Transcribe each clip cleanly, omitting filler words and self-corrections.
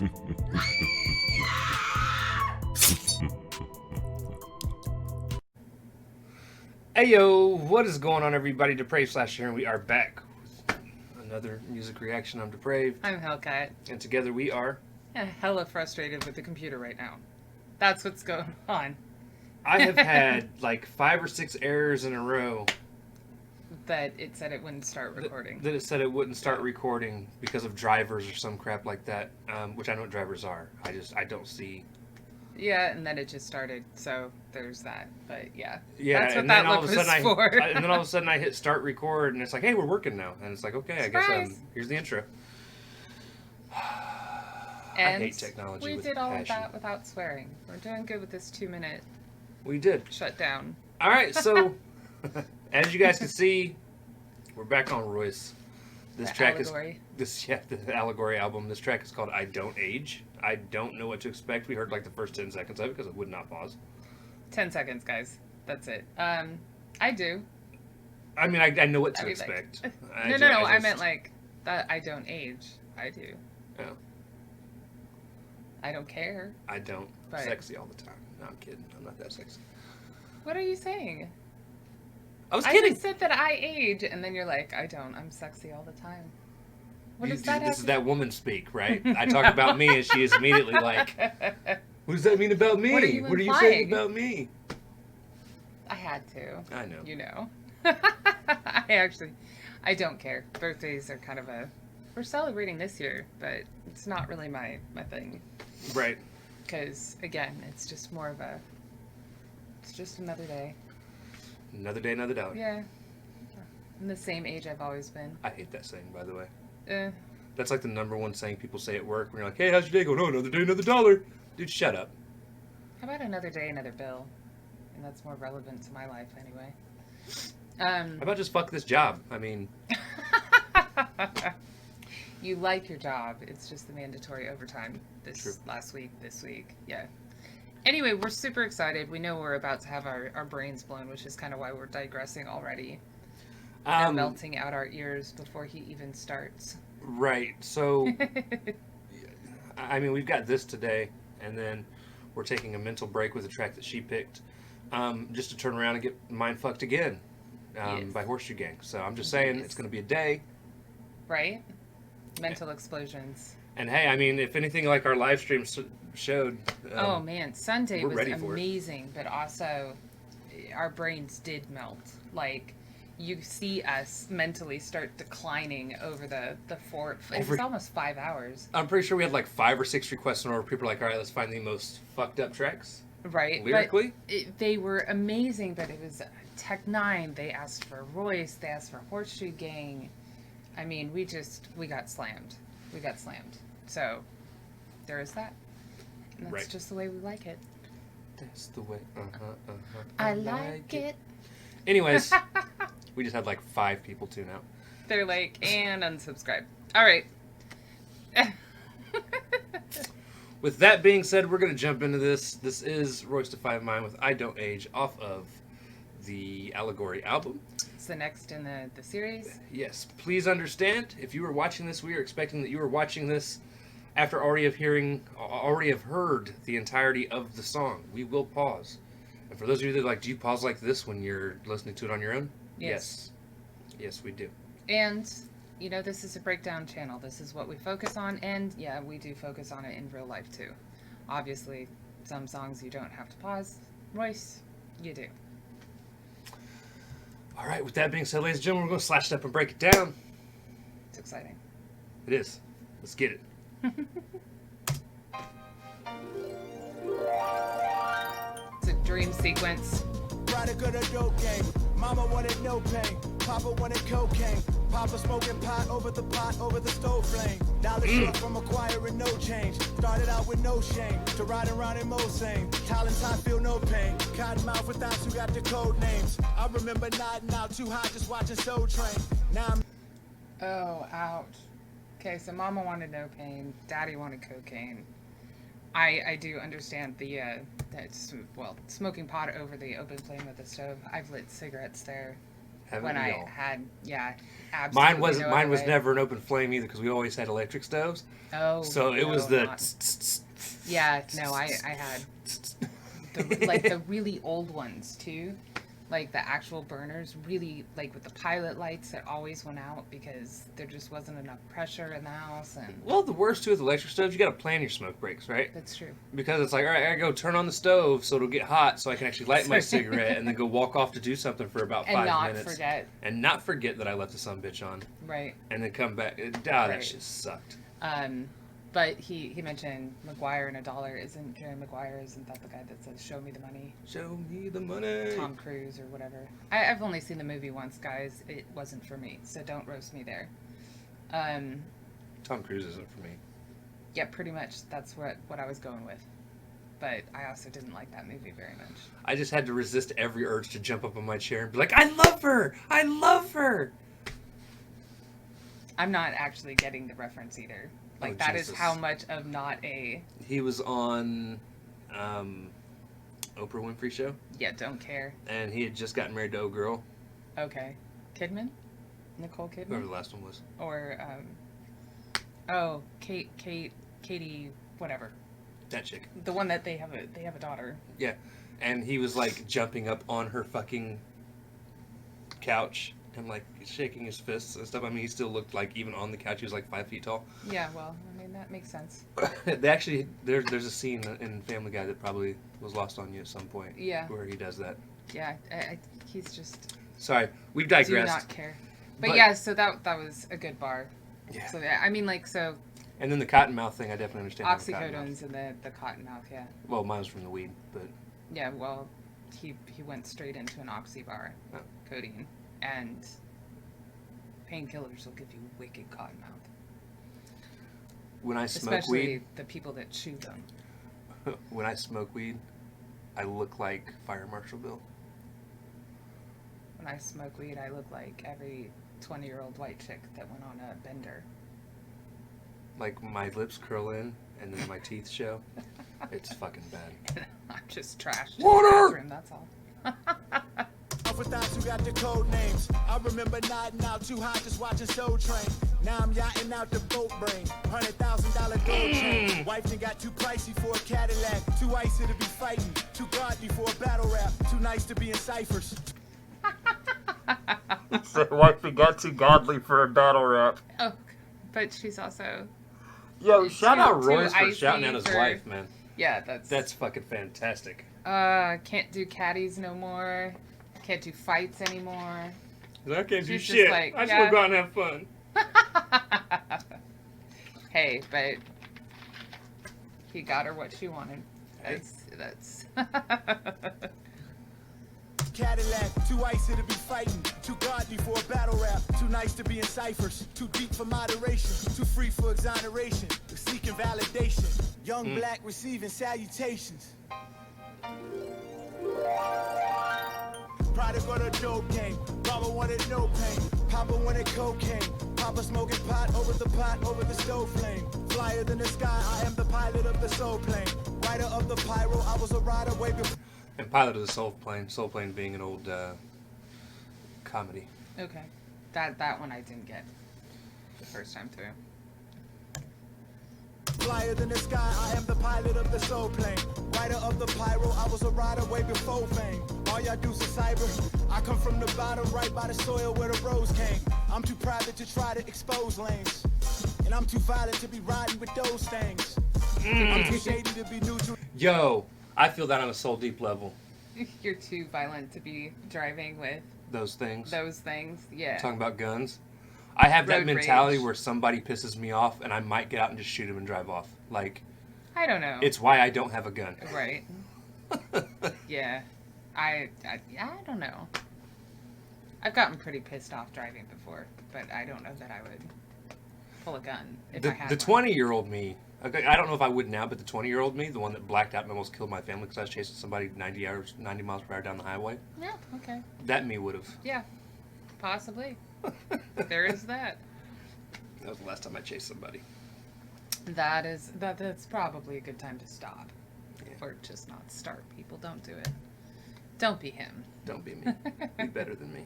Hey yo, what is going on, everybody? Depraved / Sharon. We are back with another music reaction. I'm Depraved. I'm Hellcat. And together we are. Hella frustrated with the computer right now. That's what's going on. I have had like 5 or 6 errors in a row. That it said it wouldn't start recording. That it said it wouldn't start recording because of drivers or some crap like that, which I know what drivers are. I don't see. Yeah, and then it just started, so there's that. But yeah, that's what that look was for. And then all of a sudden I hit start record, and it's like, hey, we're working now. And it's like, okay, Surprise. I guess here's the intro. And I hate technology. We with did all passion. of that without swearing. We're doing good with this 2-minute We did. shutdown. All right, so as you guys can see, we're back on Royce. This track Allegory. is the Allegory album. This track is called "I Don't Age." I don't know what to expect. We heard like the first 10 seconds of it because it would not pause. 10 seconds, guys. That's it. I do. I mean, I know what to expect. Like, no. I meant like that. I don't age. I do. Oh. I don't care. I don't. But... Sexy all the time. No, I'm kidding. I'm not that sexy. What are you saying? I was kidding. I just said that I age, and then you're like, I don't. I'm sexy all the time. What does that have? This is that woman speak, right? I talk about me, and she is immediately like, "What does that mean about me? What are you saying about me?" I had to. I know. You know. I don't care. Birthdays are kind of we're celebrating this year, but it's not really my thing. Right. Because, again, it's just more of it's just another day. Another day, another dollar. Yeah. I'm the same age I've always been. I hate that saying, by the way. Eh. That's like the number one saying people say at work when you're like, hey, how's your day going? Oh, another day, another dollar. Dude, shut up. How about another day, another bill? And that's more relevant to my life anyway. How about just fuck this job? I mean... You like your job. It's just the mandatory overtime True. Last week, this week. Yeah. Anyway, we're super excited. We know we're about to have our brains blown, which is kind of why we're digressing already. And melting out our ears before he even starts. Right. So, I mean, we've got this today, and then we're taking a mental break with a track that she picked, just to turn around and get mind fucked again by Horseshoe Gang. So I'm just saying it's going to be a day. Right? Mental explosions. And hey, I mean, if anything like our live stream showed... oh, man. Sunday was amazing, but also our brains did melt. Like... You see us mentally start declining over the 4. It was almost 5 hours. I'm pretty sure we had like 5 or 6 requests in order. People were like, all right, let's find the most fucked up tracks. Right. Lyrically. They were amazing, but it was Tech 9. They asked for Royce. They asked for Horseshoe Gang. I mean, we got slammed. We got slammed. So, there is that. And that's just the way we like it. That's the way. I like it. Anyways. We just had like 5 people tune out. They're like, and unsubscribe. All right. With that being said, we're going to jump into this. This is Royce Defy Mine with I Don't Age off of the Allegory album. It's the next in the series. Yes. Please understand, if you were watching this, we are expecting that you were watching this after already have heard the entirety of the song. We will pause. And for those of you that like, do you pause like this when you're listening to it on your own? Yes. Yes, we do. And, you know, this is a breakdown channel. This is what we focus on. And, yeah, we do focus on it in real life, too. Obviously, some songs you don't have to pause. Royce, you do. All right, with that being said, ladies and gentlemen, we're going to slash it up and break it down. It's exciting. It is. Let's get it. It's a dream sequence. Ride a good adult game. Mama wanted no pain. Papa wanted cocaine. Papa smoking pot over the stove flame. Dollar short from acquiring no change. Started out with no shame. To riding around in Mosane. Talents I feel no pain. Cotton mouth with thoughts who got the code names. I remember nodding out too high just watching Soul Train. Now I'm... Oh, ouch. Okay, so Mama wanted no pain. Daddy wanted cocaine. I do understand the smoking pot over the open flame of the stove. I've lit cigarettes there. Haven't when we I all? had, absolutely Mine wasn't. no Mine other was way. never an open flame either because we always had electric stoves. Oh, So it no, was the. not- Yeah, no, I had the really old ones too, like the actual burners, really like with the pilot lights that always went out because there just wasn't enough pressure in the house, and Well, the worst too with electric stoves, you got to plan your smoke breaks, right? that's true. Because it's like, all right, I gotta go turn on the stove so it'll get hot so I can actually light my Sorry. cigarette and then go walk off to do something for about And 5 not minutes. forget, And not forget that I left the sumbitch on. right? And then come back. That Right. shit sucked. But he mentioned McGuire and $1. Isn't Jerry Maguire? Isn't that the guy that says "Show me the money"? Show me the money. Tom Cruise or whatever. I've only seen the movie once, guys. It wasn't for me, so don't roast me there. Tom Cruise isn't for me. Yeah, pretty much. That's what I was going with. But I also didn't like that movie very much. I just had to resist every urge to jump up on my chair and be like, I love her! I love her! I'm not actually getting the reference either. Like, that is Jesus. how much of not a... He was on Oprah Winfrey Show, Yeah, don't care. and he had just gotten married to a girl, Okay. Kidman? Nicole whoever Kidman? the last one was. Or, Katie, whatever. That chick. The one that they have a daughter. Yeah. And he was like jumping up on her fucking couch and like shaking his fists and stuff. I mean, he still looked like, even on the couch, he was like 5 feet tall. Yeah, well, I mean, that makes sense. They actually, there's a scene in Family Guy that probably was lost on you at some point. Yeah. Where he does that. Yeah, he's just... Sorry, we've Do digressed. not care. But But- yeah, so that was a good bar. Yeah. So, I mean, like, so... And then the cottonmouth thing, I definitely understand. having cottonmouth. Oxycodones and the cottonmouth, yeah. Well, mine was from the weed, but Yeah, well, he went straight into an oxy bar, Oh. codeine, and painkillers will give you wicked cottonmouth. when I smoke Especially the people that chew them. weed, when I smoke weed, I look like Fire Marshal Bill. When I smoke weed, I look like every 20-year-old white chick that went on a bender. Like my lips curl in and then my teeth show. It's fucking bad. I'm just trashed in Water! the bathroom, that's all. For thoughts who got the code names. I remember nodding out too hot just watching Soul Train. Now I'm yachting out the boat brain. $100,000 gold chain. Wife done got too pricey for a Cadillac. Too icy to be fighting. Too godly for a battle rap. Too nice to be in ciphers. Wife got too godly for a battle rap. Oh, but she's also... Yo, shout Too- out too Royce for icy shouting out his for- wife, man. Yeah, That's fucking fantastic. Can't do caddies no more. Can't do fights anymore. I can't do She's just shit. Like, I just wanna go out and have fun. Hey, but he got her what she wanted. That's Cadillac, too icy to be fighting. Too godly for a battle rap. Too nice to be in ciphers. Too deep for moderation. Too free for exoneration. Seeking validation. Young black receiving salutations. Product of the dope game. Mama wanted no pain. Papa wanted cocaine. Papa smoking pot over the stove flame. Flyer than the sky, I am the pilot of the soul plane. Writer of the pyro, I was a rider way before. And Pilot of the Soul Plane being an old comedy. okay. That one I didn't get the first time through. Flyer than the sky, I am the pilot of the soul plane. Writer of the pyro, I was a rider way before fame. All y'all do is cyber. I come from the bottom, right by the soil where the rose came. I'm too private to try to expose lanes. And I'm too violent to be riding with those things. I'm too shady to be neutral. Yo, I feel that on a soul deep level. You're too violent to be driving with Those things. those things. Yeah. Talking about guns. I have that Road mentality rage. where somebody pisses me off and I might get out and just shoot him and drive off. Like, I don't know. it's why I don't have a gun. Right. Yeah. I don't know. I've gotten pretty pissed off driving before, but I don't know that I would pull a gun if I had The one. 20-year-old me, okay, I don't know if I would now, but the 20-year-old me, the one that blacked out and almost killed my family because I was chasing somebody 90 miles per hour down the highway, Yeah, okay. that me would have. Yeah. Possibly. There is that. That was the last time I chased somebody. That's probably a good time to stop. Yeah. Or just not start. People don't do it. Don't be him. Don't be me. Be better than me.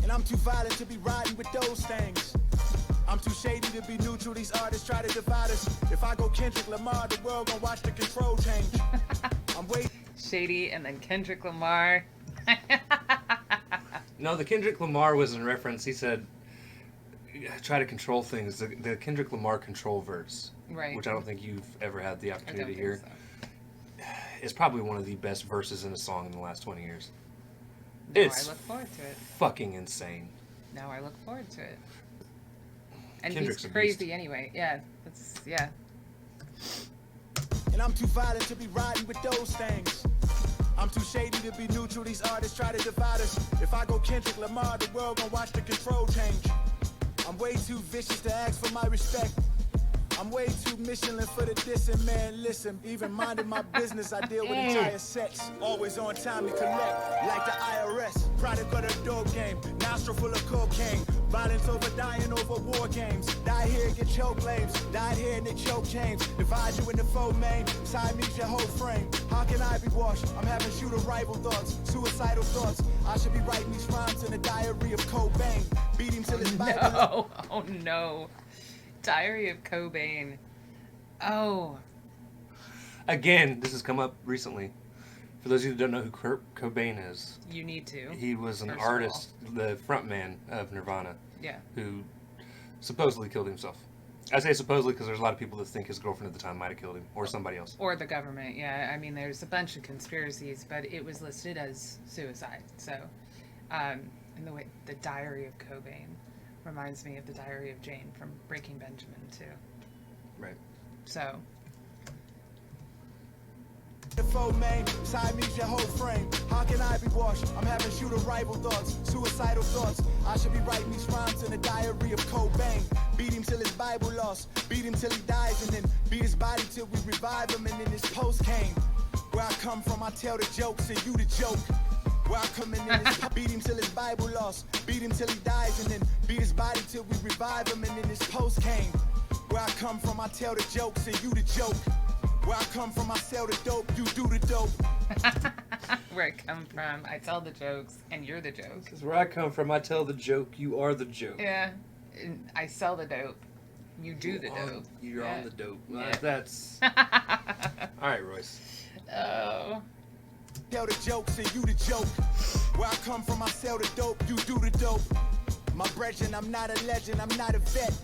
And I'm too violent to be riding with those things. I'm too shady to be neutral. These artists try to divide us. If I go Kendrick Lamar, the world gon' watch the control change. I'm way Shady and then Kendrick Lamar. No, the Kendrick Lamar was in reference. He said, try to control things. The Kendrick Lamar control verse, Right. which I don't think you've ever had the I opportunity don't to hear, think so. is probably one of the best verses in a song in the last 20 years. No, It's I look forward to it. fucking insane. No, I look forward to it. And Kendrick's he's a crazy beast. anyway. Yeah, that's yeah. And I'm too violent to be riding with those things. I'm too shady to be neutral. These artists try to divide us. If I go Kendrick Lamar, the world gon' watch the control change. I'm way too vicious to ask for my respect. I'm way too Michelin for the dissing, man. Listen, even minding my business, I deal with entire sets. Always on time to collect, like the IRS. Product of the dope game, nostril full of cocaine. Violence over dying over war games. Die here and get choke claims. Died here and they choke chains. Divide you into four main. Side meets your whole frame. How can I be washed? I'm having shooter rival thoughts, suicidal thoughts. I should be writing these rhymes in a diary of Cobain. Beat him till his Bible. No, oh no. Diary of Cobain. Oh, Again, this has come up recently. For those of you who don't know who Kurt Cobain is, you need to. he was an First of all. artist, the frontman of Nirvana, Yeah. who supposedly killed himself. I say supposedly because there's a lot of people that think his girlfriend at the time might have killed him, or somebody else. Or the government, yeah. I mean, there's a bunch of conspiracies, but it was listed as suicide. So, and the Diary of Cobain reminds me of the Diary of Jane from Breaking Benjamin too. Right. So, The foe main, side meets your whole frame. How can I be washed? I'm having shooter rival thoughts, suicidal thoughts. I should be writing these rhymes in a diary of Cobain. Beat him till his Bible lost, beat him till he dies, and then beat his body till we revive him, and then his post came. Where I come from, I tell the jokes, and you the joke. Where I come in his beat him till his Bible lost, beat him till he dies, and then beat his body till we revive him, and then his post came. Where I come from, I tell the jokes, and you the joke. Where I come from, I sell the dope, you do the dope. where I come from, I tell the jokes, and you're the joke. Because where I come from, I tell the joke, you are the joke. Yeah, and I sell the dope, you do the dope. You're Yeah. on the dope. Yeah. That's... Alright, Royce. Oh, Tell the jokes and you the joke. Where I come from, I sell the dope, you do the dope. My brethren, I'm not a legend, I'm not a vet.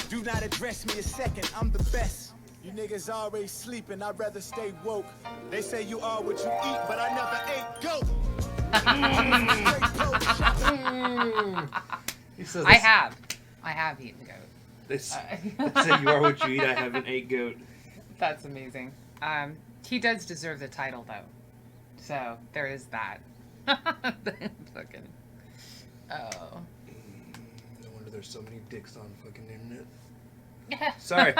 Do not address me a second, I'm the best. You niggas already sleeping, I'd rather stay woke. They say you are what you eat, but I never ate goat. He says I have eaten goat. They say you are what you eat, I haven't ate goat. That's amazing. He does deserve the title though, so there is that. Fucking. Oh. No wonder there's so many dicks on fucking internet. Sorry.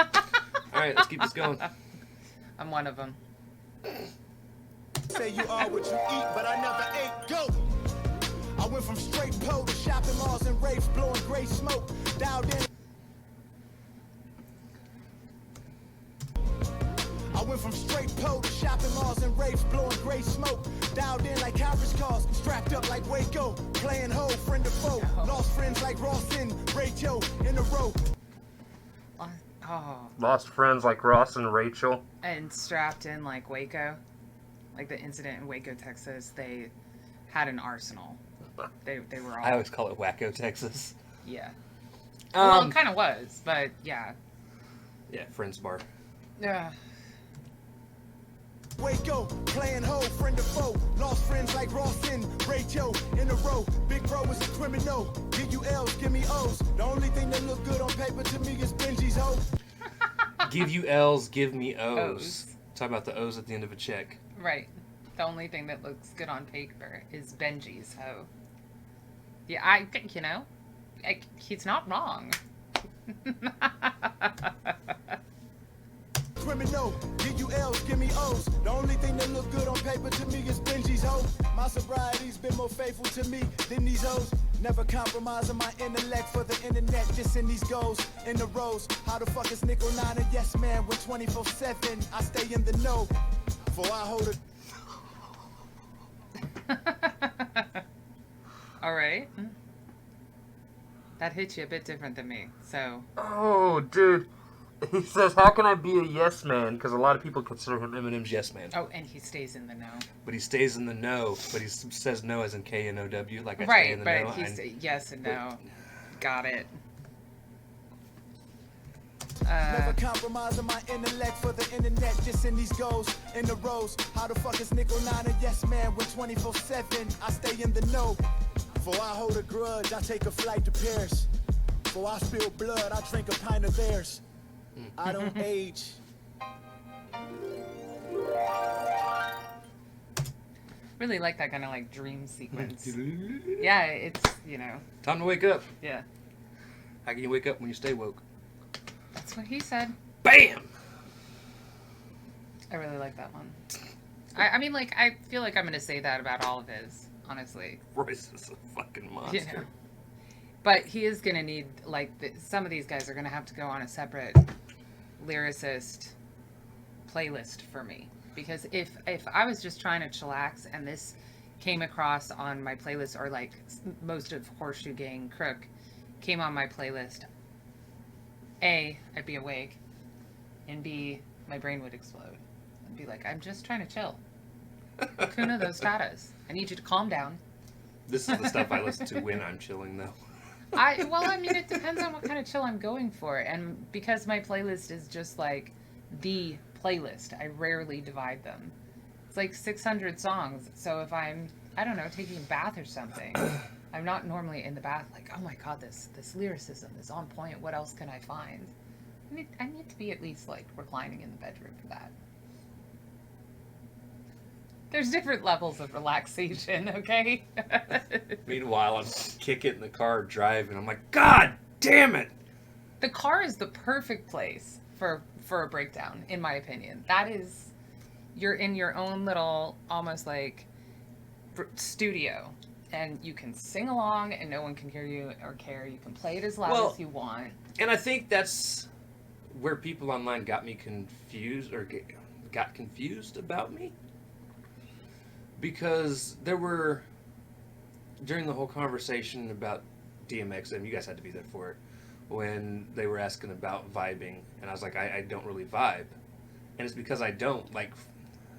Alright, let's keep this going. I'm one of them. Say you are what you eat, but I never ate goat. I went from straight pole to shopping malls and raves, blowing gray smoke. Dialed in. I went from straight pole to shopping malls and raves, blowing gray smoke. Dialed in like conference calls, strapped up like Waco. Playing hoe, friend or foe. Lost friends like Ross and Rachel in a row. Oh, Lost friends like Ross and Rachel. and strapped in like Waco, like the incident in Waco, Texas. They had an arsenal. They were all I always call it Wacko, Texas. yeah. Well, Um, it kind of was, but yeah. yeah, Friends Bar. Yeah. Waco, playing hoe, friend or foe. Lost friends like Ross and Rachel in a row. Big bro is a criminal. Give you L's, give me O's. The only thing that look good on paper to me is Benji's hoe. Give you L's, give me O's. O's. Talk about the O's at the end of a check. Right. The only thing that looks good on paper is Benji's hoe. Yeah, I think, he's not wrong. Criminal, give you L's, give me O's. The only thing that look good on paper to me is Benji's hoe. My sobriety's been more faithful to me than these O's. Never compromising my intellect for the internet, just in these goals, in the rows. How the fuck is nickel nine a yes man when 24/7 I stay in the know? For I hold it. All right. That hits you a bit different than me. So Oh, dude. He says, how can I be a yes man? Because a lot of people consider him Eminem's yes man. oh, and he stays in the know. But he stays in the know. But he says no as in K-N-O-W. Like I stay Right, in the but know. he's yes and no. Got it. Never compromising my intellect for the internet, just in these goals, in the rows. How the fuck is nickel nine a yes man with 24/7? I stay in the know. For I hold a grudge, I take a flight to Paris. For I spill blood, I drink a pint of theirs. I don't age. Really like that kind of like dream sequence. Yeah, it's, you know. Time to wake up. Yeah. How can you wake up when you stay woke? That's what he said. Bam! I really like that one. I mean, like, I feel like I'm going to say that about all of his, honestly. Royce is a fucking monster. You know. But he is going to need, like, some of these guys are going to have to go on a separate lyricist playlist for me. Because if I was just trying to chillax and this came across on my playlist, or like most of Horseshoe Gang Crook came on my playlist, A, I'd be awake, and B, my brain would explode. I'd be like, I'm just trying to chill. Kuna those tatas. I need you to calm down. This is the stuff I listen to when I'm chilling, though. Well, I mean, it depends on what kind of chill I'm going for. And because my playlist is just like the playlist, I rarely divide them. It's like 600 songs. So if I'm, I don't know, taking a bath or something, I'm not normally in the bath like, oh my God, this lyricism is on point. What else can I find? I need to be at least like reclining in the bedroom for that. There's different levels of relaxation, okay? Meanwhile, I'm kicking in the car driving. I'm like, God damn it! The car is the perfect place for a breakdown, in my opinion. That is, you're in your own little, almost like, studio. And you can sing along and no one can hear you or care. You can play it as loud as you want. And I think that's where people online got me confused, or got confused about me. Because there were, during the whole conversation about DMX, and you guys had to be there for it, when they were asking about vibing, and I was like, I don't really vibe. And it's because I don't. Like,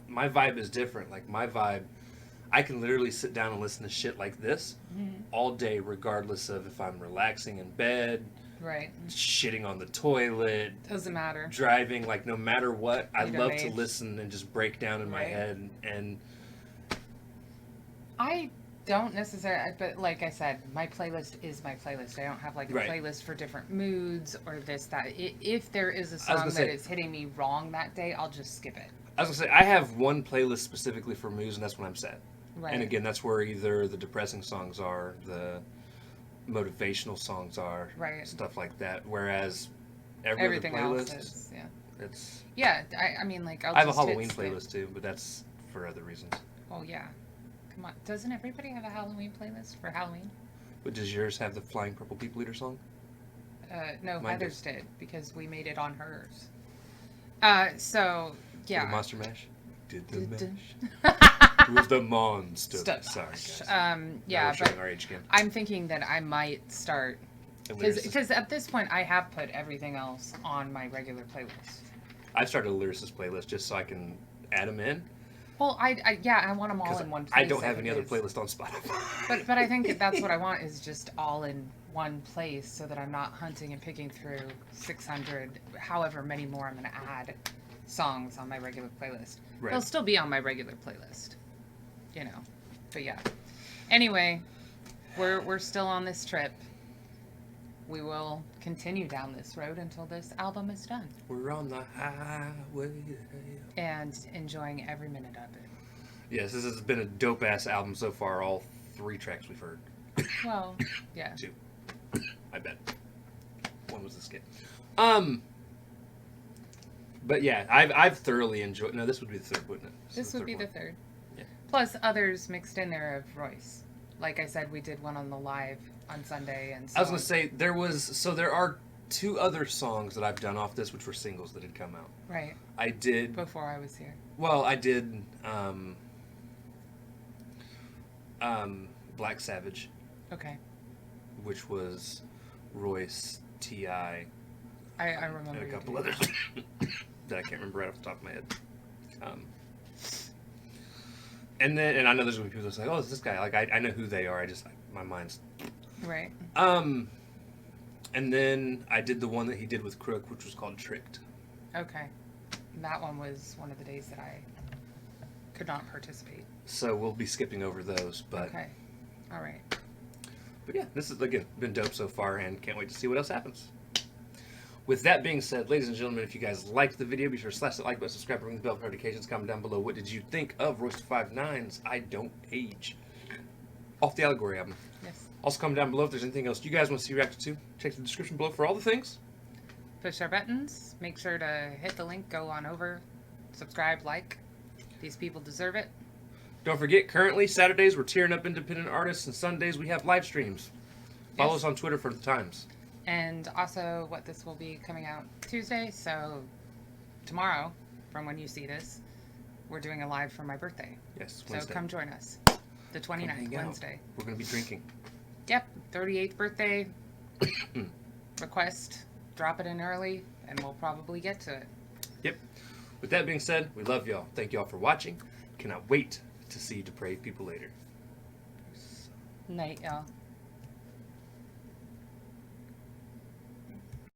my vibe is different. Like, my vibe, I can literally sit down and listen to shit like this all day, regardless of if I'm relaxing in bed, right, shitting on the toilet, doesn't matter, driving, like, no matter what, I love age. to listen and just break down in my head. And I don't necessarily, but like I said, my playlist is my playlist. I don't have like a playlist for different moods or this, that. If there is a song that is hitting me wrong that day, I'll just skip it. I was going to say, I have one playlist specifically for moods, and that's when I'm sad. Right. And again, that's where either the depressing songs are, the motivational songs are, right, stuff like that. Whereas everything other playlist, else is, it's... Yeah, I mean, like, I have a Halloween playlist too, but that's for other reasons. Oh, yeah. Come on. Doesn't everybody have a Halloween playlist for Halloween? But does yours have the Flying Purple People Eater song? No, Mine Heather's does. did, because we made it on hers. So, yeah. Did the Monster Mash? Did the mash? Who's the monster? Sorry, guys. Yeah, but but our age again. I'm thinking that I might start, because at this point I have put everything else on my regular playlist. I've started a lyricist playlist just so I can add them in. Well, I want them all in one place. I don't have any other playlist on Spotify. But I think that's what I want, is just all in one place, so that I'm not hunting and picking through 600, however many more I'm going to add songs on my regular playlist. Right. They'll still be on my regular playlist, you know. But yeah. Anyway, we're still on this trip. We will continue down this road until this album is done. We're on the highway to hell. And enjoying every minute of it. Yes, this has been a dope-ass album so far, all 3 tracks we've heard. Well, yeah. 2. I bet. 1 was the skip. But yeah, I've thoroughly enjoyed... No, this would be the 3rd, wouldn't it? This would be the 3rd. Yeah. Plus others mixed in there of Royce. Like I said, we did one on the live on Sunday, and so I was going to say, there are 2 other songs that I've done off this, which were singles that had come out. Right. I did... Before I was here. Well, I did Black Savage. Okay. Which was Royce, T.I., I remember. and a you couple doing others that. that I can't remember right off the top of my head. And I know there's gonna be people that's like, oh, it's this guy. Like I know who they are. My mind's. Right. And then I did the one that he did with Crook, which was called Tricked. Okay. That one was one of the days that I could not participate. So we'll be skipping over those, but Okay. All right. But yeah, this has again been dope so far, and can't wait to see what else happens. With that being said, ladies and gentlemen, if you guys liked the video, be sure to slash that like button, subscribe, ring the bell for notifications, comment down below. What did you think of Royce 59's I Don't Age? Off the Allegory album. Yes. Also comment down below if there's anything else you guys want to see reacted to. Check the description below for all the things. Push our buttons. Make sure to hit the link. Go on over. Subscribe. Like. These people deserve it. Don't forget, currently, Saturdays we're tearing up independent artists, and Sundays we have live streams. Follow us on Twitter for the times. And also, this will be coming out Tuesday, so tomorrow, from when you see this, we're doing a live for my birthday. Yes, So Wednesday. come join us. The Come 29th, hang out. Wednesday. We're going to be drinking. Yep, 38th birthday. Request. Drop it in early, and we'll probably get to it. Yep. With that being said, we love y'all. Thank y'all for watching. Cannot wait to see depraved people later. Night, y'all.